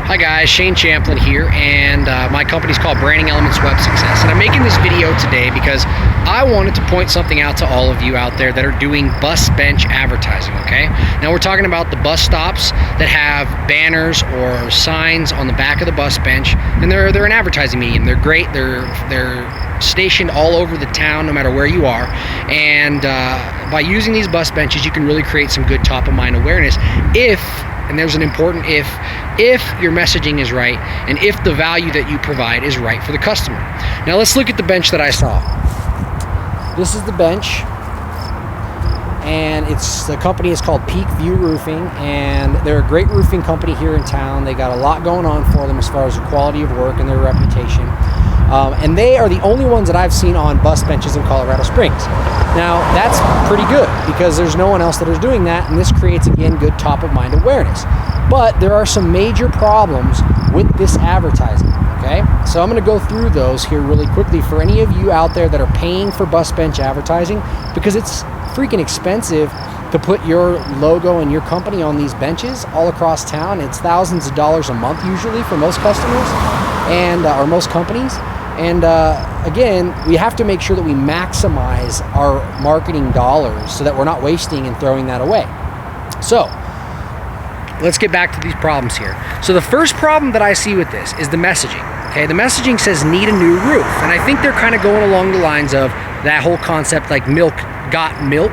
Hi guys, Shane Champlin here, and my company's called Branding Elements Web Success. And I'm making this video today because I wanted to point something out to all of you out there that are doing bus bench advertising, okay? Now we're talking about the bus stops that have banners or signs on the back of the bus bench, and they're an advertising medium. They're great, they're stationed all over the town no matter where you are, and by using these bus benches you can really create some good top of mind awareness if, and there's an important if your messaging is right and if the value that you provide is right for the customer. Now let's look at the bench that I saw. This is the bench, and the company is called Peak View Roofing, and they're a great roofing company here in town. They got a lot going on for them as far as the quality of work and their reputation. And they are the only ones that I've seen on bus benches in Colorado Springs. Now, that's pretty good because there's no one else that is doing that, and this creates, again, good top-of-mind awareness. But there are some major problems with this advertising, okay? So I'm going to go through those here really quickly for any of you out there that are paying for bus bench advertising, because it's freaking expensive to put your logo and your company on these benches all across town. It's thousands of dollars a month usually for most customers and or most companies. And again, we have to make sure that we maximize our marketing dollars so that we're not wasting and throwing that away. So let's get back to these problems here. So the first problem that I see with this is the messaging. Okay, the messaging says need a new roof, and I think they're kind of going along the lines of that whole concept like milk got milk,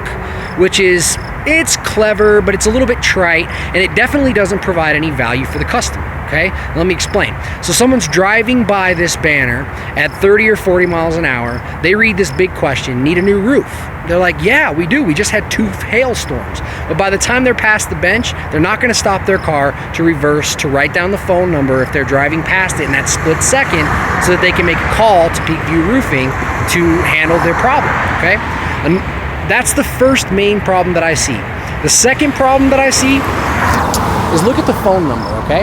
which is, it's clever, but it's a little bit trite, and it definitely doesn't provide any value for the customer. Okay, let me explain. So someone's driving by this banner at 30 or 40 miles an hour. They read this big question, need a new roof. They're like, yeah, we do. We just had 2 hailstorms. But by the time they're past the bench, they're not going to stop their car to reverse, to write down the phone number if they're driving past it in that split second so that they can make a call to Peak View Roofing to handle their problem, okay? And that's the first main problem that I see. The second problem that I see is look at the phone number, okay?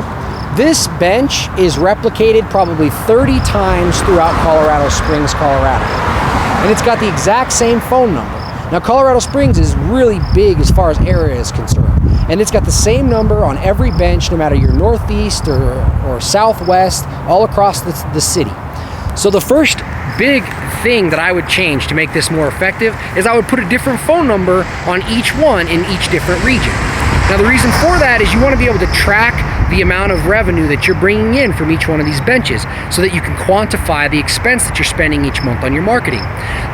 This bench is replicated probably 30 times throughout Colorado Springs, Colorado. And it's got the exact same phone number. Now, Colorado Springs is really big as far as area is concerned. And it's got the same number on every bench, no matter you're northeast or southwest, all across the city. So the first big thing that I would change to make this more effective is I would put a different phone number on each one in each different region. Now, the reason for that is you want to be able to track the amount of revenue that you're bringing in from each one of these benches so that you can quantify the expense that you're spending each month on your marketing.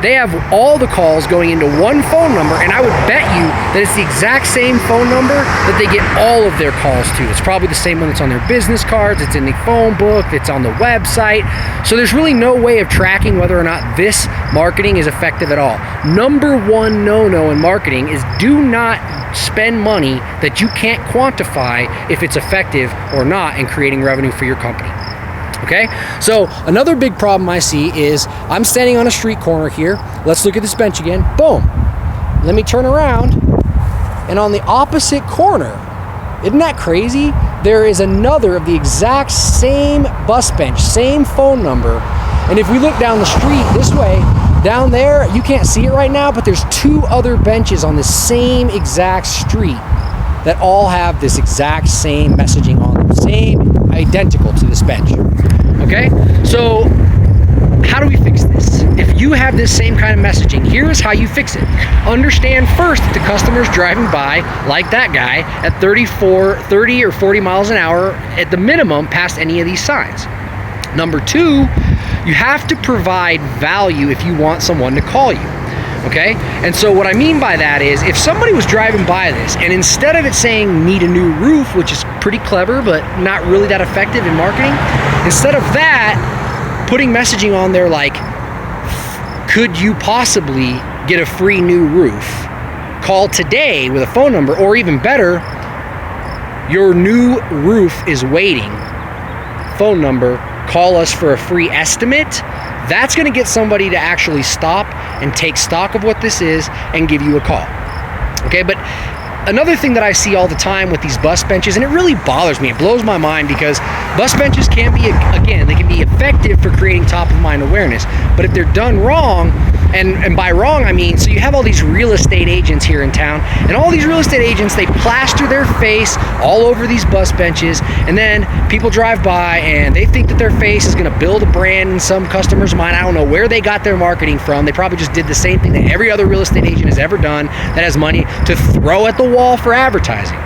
They have all the calls going into one phone number, and I would bet you that it's the exact same phone number that they get all of their calls to. It's probably the same one that's on their business cards, it's in the phone book, it's on the website. So there's really no way of tracking whether or not this marketing is effective at all. Number one no-no in marketing is do not spend money that you can't quantify if it's effective or not in creating revenue for your company. Okay, so another big problem I see is I'm standing on a street corner here. Let's look at this bench again. Boom. Let me turn around, and on the opposite corner, isn't that crazy? There is another of the exact same bus bench, same phone number. And if we look down the street this way, down there, you can't see it right now, but there's 2 other benches on the same exact street that all have this exact same messaging on them, same, identical to this bench. Okay, so how do we fix this? If you have this same kind of messaging, here is how you fix it. Understand first that the customer's driving by, like that guy, at 30 or 40 miles an hour at the minimum past any of these signs. Number 2, you have to provide value if you want someone to call you. Okay, and so what I mean by that is if somebody was driving by this and instead of it saying need a new roof, which is pretty clever but not really that effective in marketing, instead of that, putting messaging on there like, could you possibly get a free new roof? Call today with a phone number, or even better, your new roof is waiting. Phone number, call us for a free estimate. That's going to get somebody to actually stop and take stock of what this is and give you a call. Okay, but another thing that I see all the time with these bus benches, and it really bothers me, it blows my mind, because Bus benches can be, again, they can be effective for creating top of mind awareness, but if they're done wrong, and by wrong I mean, so you have all these real estate agents here in town, and all these real estate agents, they plaster their face all over these bus benches, and then people drive by and they think that their face is going to build a brand in some customer's mind. I don't know where they got their marketing from. They probably just did the same thing that every other real estate agent has ever done that has money to throw at the wall for advertising.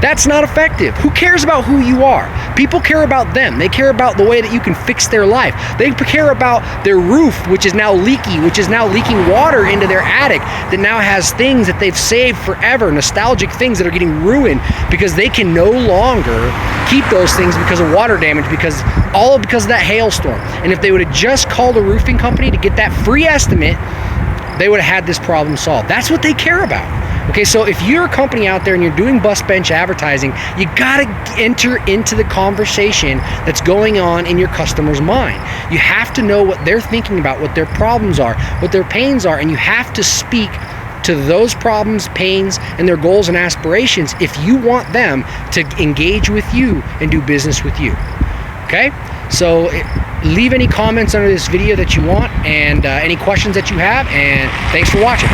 That's not effective. Who cares about who you are? People care about them. They care about the way that you can fix their life. They care about their roof, which is now leaky, which is now leaking water into their attic, that now has things that they've saved forever, nostalgic things that are getting ruined because they can no longer keep those things because of water damage, because of that hailstorm. And if they would have just called a roofing company to get that free estimate, they would have had this problem solved. That's what they care about. Okay, so if you're a company out there and you're doing bus bench advertising, you gotta enter into the conversation that's going on in your customer's mind. You have to know what they're thinking about, what their problems are, what their pains are, and you have to speak to those problems, pains, and their goals and aspirations if you want them to engage with you and do business with you. Okay? So leave any comments under this video that you want, and any questions that you have, and thanks for watching.